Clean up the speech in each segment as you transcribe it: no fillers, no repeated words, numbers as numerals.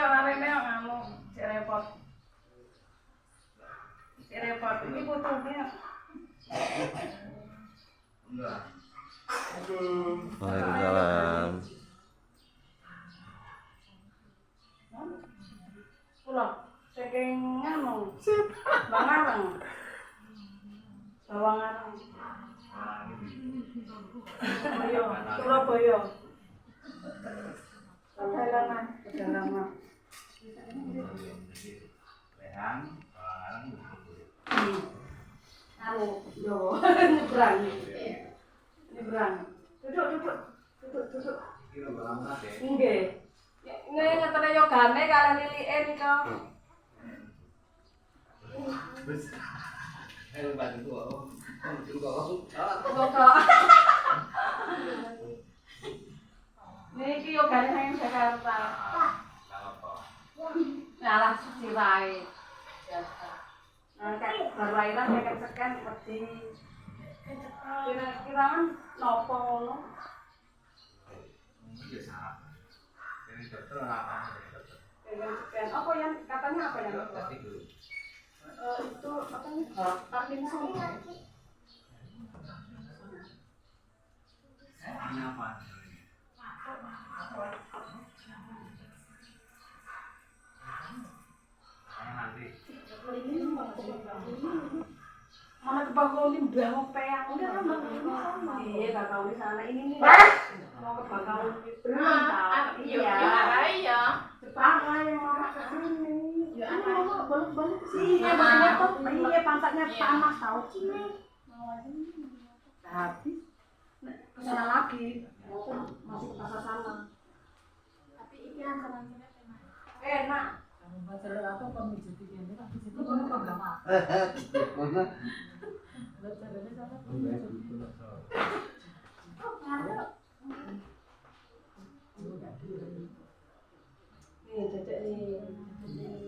ora rene kamu cek repot. Cek repot iki fotonya. Enggak. Waalaikumsalam. Pulau saking nganu. Bang Arang. Bawang Arang. Ayo, Surabaya. Pedalaman. Lehan, barang Anu, yo, nyebrang. Nyebrang. Duduk. kira berapa deh? Nggih. Ini ngetene yogane kalian lilike nika. Wis. Ayo bantu kok. Kok. Niki yogane nang Jakarta. Ngalah suci wae. Biasa. Nah, kayak baru lahiran kayak sekian seperti kira-kira nopo ngono. Iya salah. Ini dokter apa? Sekian. Apa yang katanya apa yang? Tadi dulu. Itu apa nih? Parkinson. Ini apa? Nanti. Mana kebakau ini bangun peang udah kan iya bakau di sana ini nih mau ke bakau itu iya cepat lah yang mau ke sini ya mau balik sih iya banyak tuh iya pantatnya panas tahu sini mau aja habis kesana lagi masih ke pasar sana tapi ikan sama enak baca apa pemicu tiga tapi situ kan program apa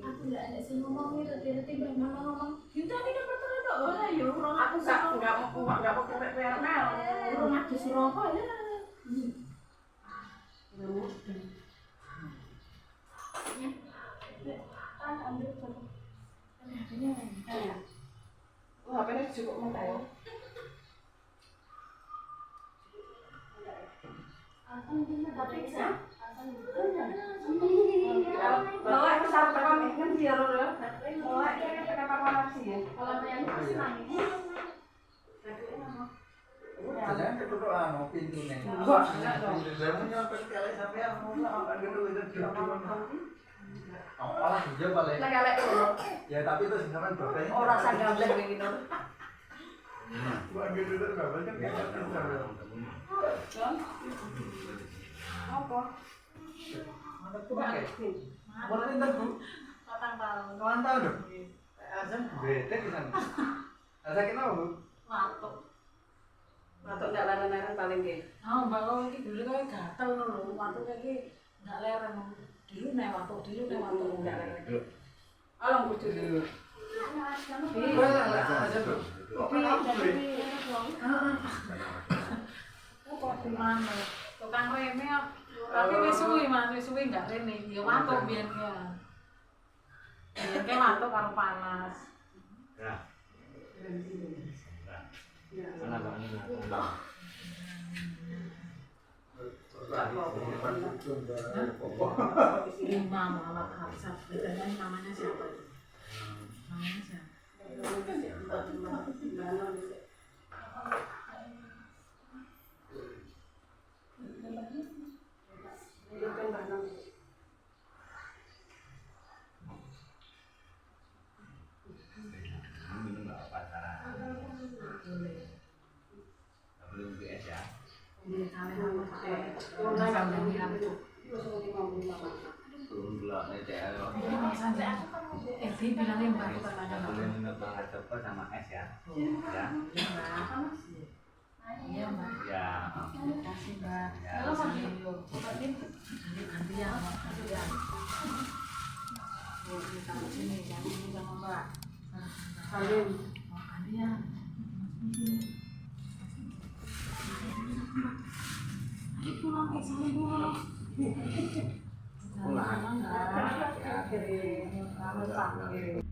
Aku nggak ada sih ngomong itu tiba-tiba mama ngomong kita ini kan bertemu tuh orang ya orang aku nggak mau PRML orang ada Surabaya kan ambil satu HP-nya cukup mudah ya. tapi bisa Bawa ke sarap tekan kan dia lho. Bawa ini tekan apa sih ya? kalau yang itu nangis Jangan ketutup anu pintunya. Enggak, enggak dong. Saya mau nyampe kali sampai mau makan gitu itu Alah dia balik. Lah kalek lho. Ya tapi itu sampean bapaknya. Ora sanggamblen iki lho. Buat gitu tuh bapak kan kayak Apa? Mana tuh pakai? Boleh pinter Bu. 4 tahun Kawan tahu dong. Asam beda di sana. Asa kenapa Bu? matuk Matuk ndak leren-leren paling nggih. mbak kau ini dulu kayak gatel loh matuk kayak nggak leren dulu nih matuk Ndak leren. Along bojo dulu. kok gimana tukang reme tapi wis suwi mas wis suwi nggak rene ya matuk biyen ya matuk karo panas Ya. Imam Muhammad Hafsah ditanya namanya siapa namanya siapa Dia bilangnya mbak itu katanya boleh minum banget coba sama es ya. Ya. iya mbak Ya. terima kasih mbak Ya. kalau masih gantian minta sini jangan ini sama mbak Salim. gantian pulang ke sini dulu Pulang. Enggak. Kirim. Kamu panggil.